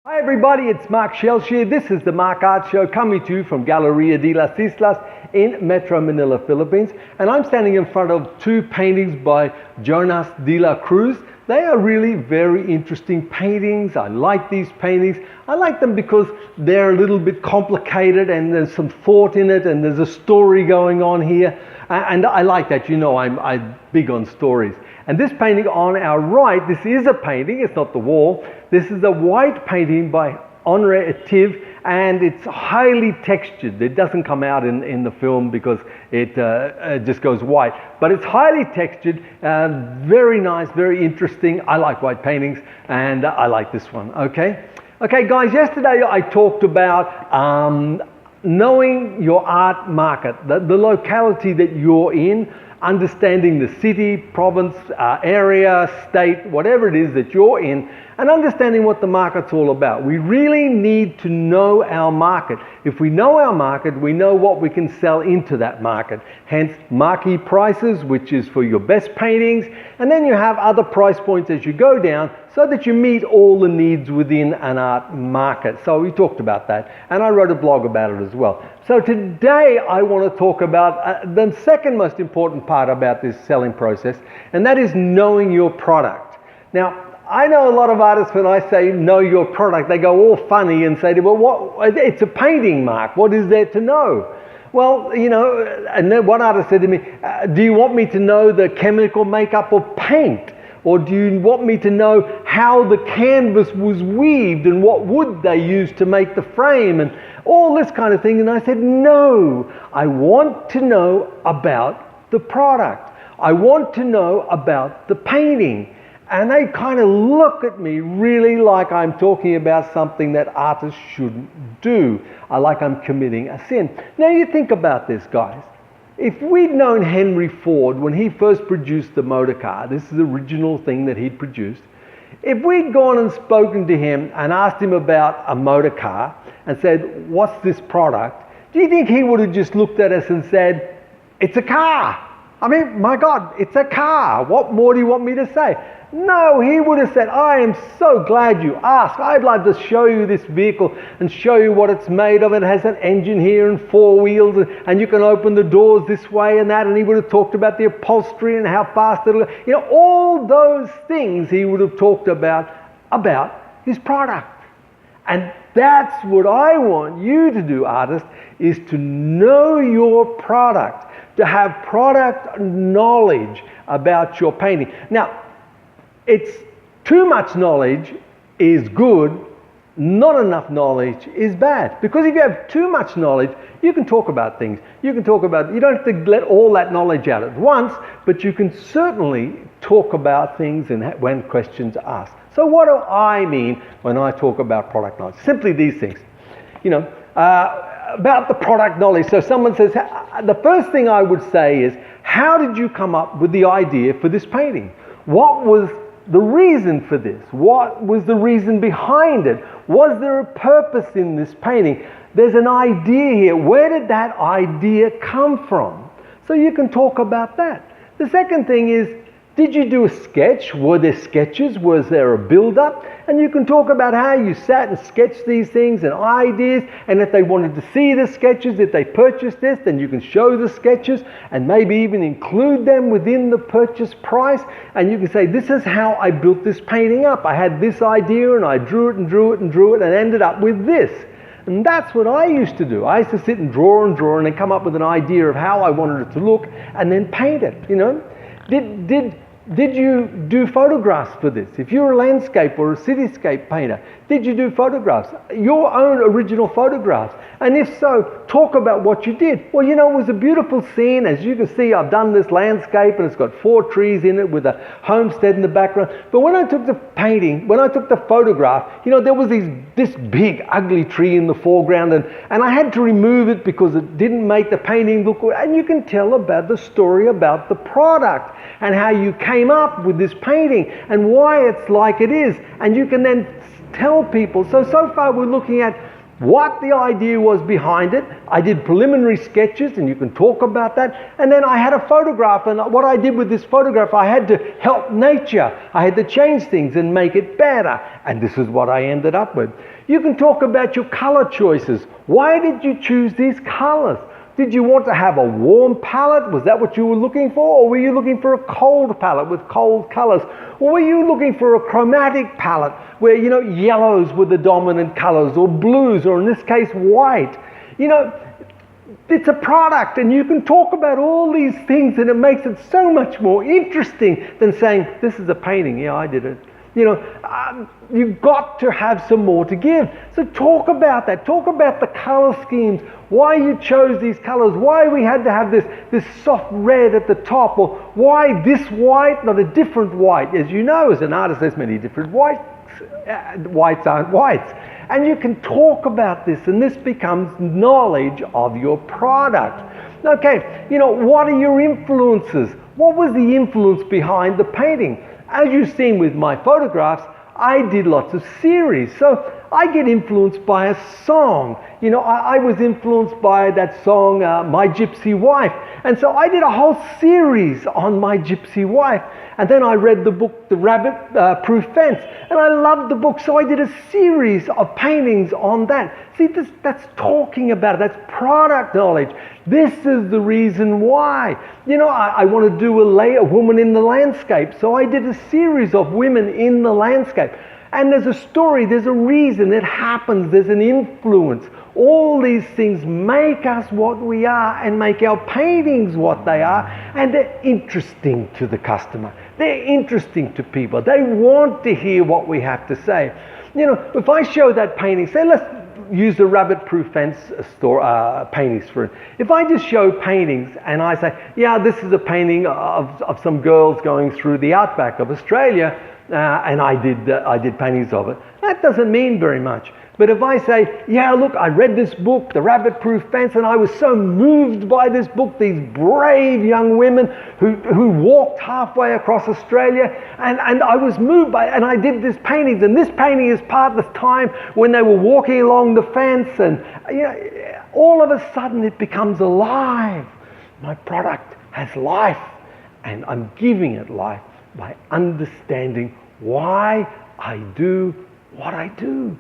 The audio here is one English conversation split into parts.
Hi everybody, it's Mark Shelsh here. This is the Mark Art Show coming to you from Galeria de las Islas in Metro Manila, Philippines. And I'm standing in front of two paintings by Jonas de la Cruz. They are really very interesting paintings. I like these paintings. I like them because they're a little bit complicated and there's some thought in it and there's a story going on here. And I like that. You know, I'm big on stories. And this painting on our right, this is a painting, it's not the wall. This is a white painting by Henri Etive, and it's highly textured. It doesn't come out in the film because it just goes white. But it's highly textured, very nice, very interesting. I like white paintings, and I like this one, okay? Okay, guys, yesterday I talked about knowing your art market, the locality that you're in, understanding the city, province, area, state, whatever it is that you're in, and understanding what the market's all about. We really need to know our market. If we know our market, we know what we can sell into that market. Hence, marquee prices, which is for your best paintings, and then you have other price points as you go down so that you meet all the needs within an art market. So we talked about that, and I wrote a blog about it as well. So today I want to talk about the second most important part about this selling process, and that is knowing your product. Now, I know a lot of artists, when I say know your product, they go all funny and say, well, what? It's a painting, Mark. What is there to know? Well, you know, and then one artist said to me, do you want me to know the chemical makeup of paint? Or do you want me to know how the canvas was weaved and what wood they used to make the frame and all this kind of thing? And I said, no, I want to know about the product. I want to know about the painting. And they kind of look at me really like I'm talking about something that artists shouldn't do. Like I'm committing a sin. Now you think about this, guys. If we'd known Henry Ford when he first produced the motor car, this is the original thing that he'd produced, if we'd gone and spoken to him and asked him about a motor car and said, what's this product? Do you think he would have just looked at us and said, it's a car? I mean, my God, it's a car. What more do you want me to say? No, he would have said, I am so glad you asked. I'd like to show you this vehicle and show you what it's made of. It has an engine here and four wheels and you can open the doors this way and that. And he would have talked about the upholstery and how fast it'll go. You know, all those things he would have talked about his product. And that's what I want you to do, artists, is to know your product, to have product knowledge about your painting. Now, it's too much knowledge is good, not enough knowledge is bad. Because if you have too much knowledge, you can talk about things. You don't have to let all that knowledge out at once, but you can certainly talk about things when questions are asked. So what do I mean when I talk about product knowledge? Simply these things. You know, about the product knowledge. So someone says, the first thing I would say is, how did you come up with the idea for this painting? What was the reason for this? What was the reason behind it? Was there a purpose in this painting? There's an idea here. Where did that idea come from? So you can talk about that. The second thing is, did you do a sketch? Were there sketches? Was there a build-up? And you can talk about how you sat and sketched these things and ideas, and if they wanted to see the sketches, if they purchased this, then you can show the sketches and maybe even include them within the purchase price. And you can say, this is how I built this painting up. I had this idea and I drew it and drew it and drew it and ended up with this. And that's what I used to do. I used to sit and draw and then come up with an idea of how I wanted it to look and then paint it, you know. Did you do photographs for this? If you're a landscape or a cityscape painter, did you do photographs? Your own original photographs? And if so, talk about what you did. Well, you know, it was a beautiful scene. As you can see, I've done this landscape and it's got 4 trees in it with a homestead in the background. But when I took the painting, when I took the photograph, you know, there was this big ugly tree in the foreground and I had to remove it because it didn't make the painting look good. And you can tell about the story about the product and how you came up with this painting and why it's like it is. And you can then tell people. So far we're looking at what the idea was behind it. I did preliminary sketches, and you can talk about that. And then I had a photograph, and what I did with this photograph, I had to help nature. I had to change things and make it better. And this is what I ended up with. You can talk about your color choices. Why did you choose these colors? Did you want to have a warm palette? Was that what you were looking for? Or were you looking for a cold palette with cold colors? Or were you looking for a chromatic palette where, yellows were the dominant colors, or blues, or in this case, white? It's a product, and you can talk about all these things, and it makes it so much more interesting than saying, this is a painting. Yeah, I did it. You've got to have some more to give. So talk about that. Talk about the color schemes, why you chose these colors, why we had to have this soft red at the top, or why this white, not a different white. As you know, as an artist, there's many different whites. Whites aren't whites. And you can talk about this, and this becomes knowledge of your product. Okay, what are your influences? What was the influence behind the painting? As you've seen with my photographs, I did lots of series. So I get influenced by a song. I was influenced by that song, My Gypsy Wife. And so I did a whole series on My Gypsy Wife. And then I read the book, The Rabbit Proof Fence. And I loved the book, so I did a series of paintings on that. See, that's talking about it. That's product knowledge. This is the reason why. I want to do a woman in the landscape. So I did a series of women in the landscape. And there's a story, there's a reason, it happens, there's an influence. All these things make us what we are and make our paintings what they are, and they're interesting to the customer. They're interesting to people. They want to hear what we have to say. If I show that painting, say let's use the Rabbit Proof Fence paintings for it. If I just show paintings and I say, yeah, this is a painting of some girls going through the outback of Australia, and I did paintings of it, that doesn't mean very much. But if I say, yeah, look, I read this book, The Rabbit Proof Fence, and I was so moved by this book, these brave young women who walked halfway across Australia, and I was moved by it, and I did this painting, and this painting is part of the time when they were walking along the fence, and all of a sudden it becomes alive. My product has life, and I'm giving it life by understanding why I do what I do.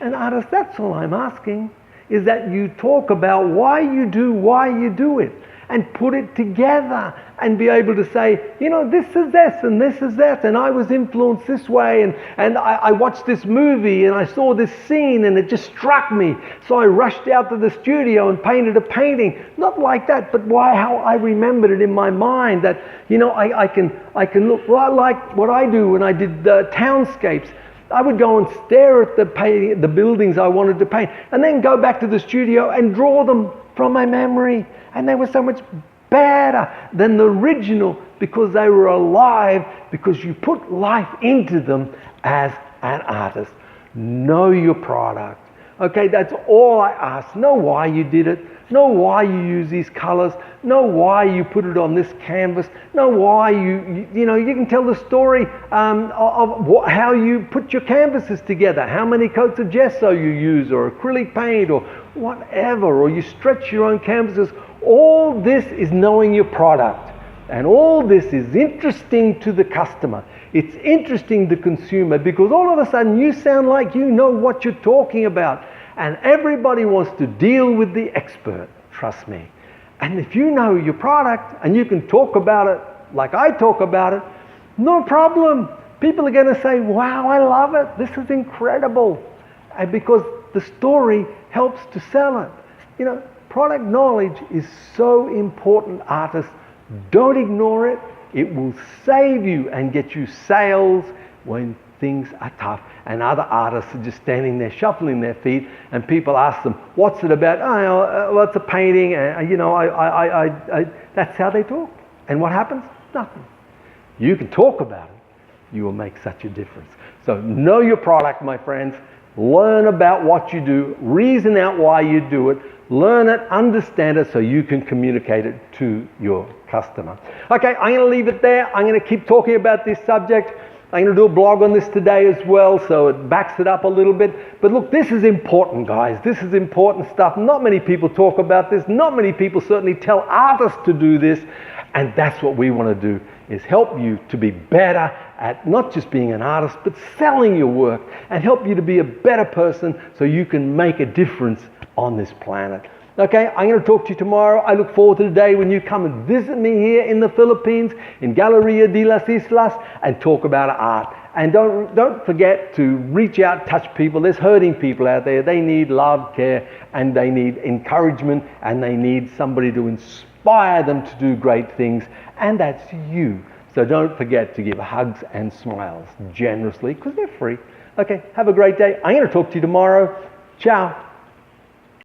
And artists, that's all I'm asking, is that you talk about why you do it, and put it together and be able to say, this is this and this is that, and I was influenced this way, and I watched this movie and I saw this scene and it just struck me. So I rushed out to the studio and painted a painting. Not like that, but how I remembered it in my mind, that, I can look like what I do when I did townscapes. I would go and stare at the buildings I wanted to paint, and then go back to the studio and draw them from my memory. And they were so much better than the original because they were alive, because you put life into them as an artist. Know your product. Okay, that's all I ask. Know why you did it. Know why you use these colors. Know why you put it on this canvas. Know why you can tell the story of how you put your canvases together. How many coats of gesso you use, or acrylic paint, or whatever, or you stretch your own canvases. All this is knowing your product. And all this is interesting to the customer. It's interesting to the consumer, because all of a sudden you sound like you know what you're talking about. And everybody wants to deal with the expert, trust me. And if you know your product and you can talk about it like I talk about it, no problem. People are going to say, wow, I love it. This is incredible. And because the story helps to sell it. Product knowledge is so important, artists. Don't ignore it. It will save you and get you sales when things are tough. And other artists are just standing there shuffling their feet, and people ask them, what's it about? Well, it's a painting. That's how they talk. And what happens? Nothing. You can talk about it. You will make such a difference. So know your product, my friends. Learn about what you do. Reason out why you do it. Learn it, understand it, so you can communicate it to your customer. Okay, I'm going to leave it there. I'm going to keep talking about this subject. I'm going to do a blog on this today as well, so it backs it up a little bit. But look, this is important, guys. This is important stuff. Not many people talk about this. Not many people certainly tell artists to do this. And that's what we want to do, is help you to be better at not just being an artist, but selling your work, and help you to be a better person so you can make a difference on this planet. Okay, I'm going to talk to you tomorrow. I look forward to the day when you come and visit me here in the Philippines, in Galeria de las Islas, and talk about art. And don't forget to reach out, touch people. There's hurting people out there. They need love, care, and they need encouragement, and they need somebody to inspire them to do great things. And that's you. So don't forget to give hugs and smiles generously, because they're free. Okay, have a great day. I'm going to talk to you tomorrow. Ciao.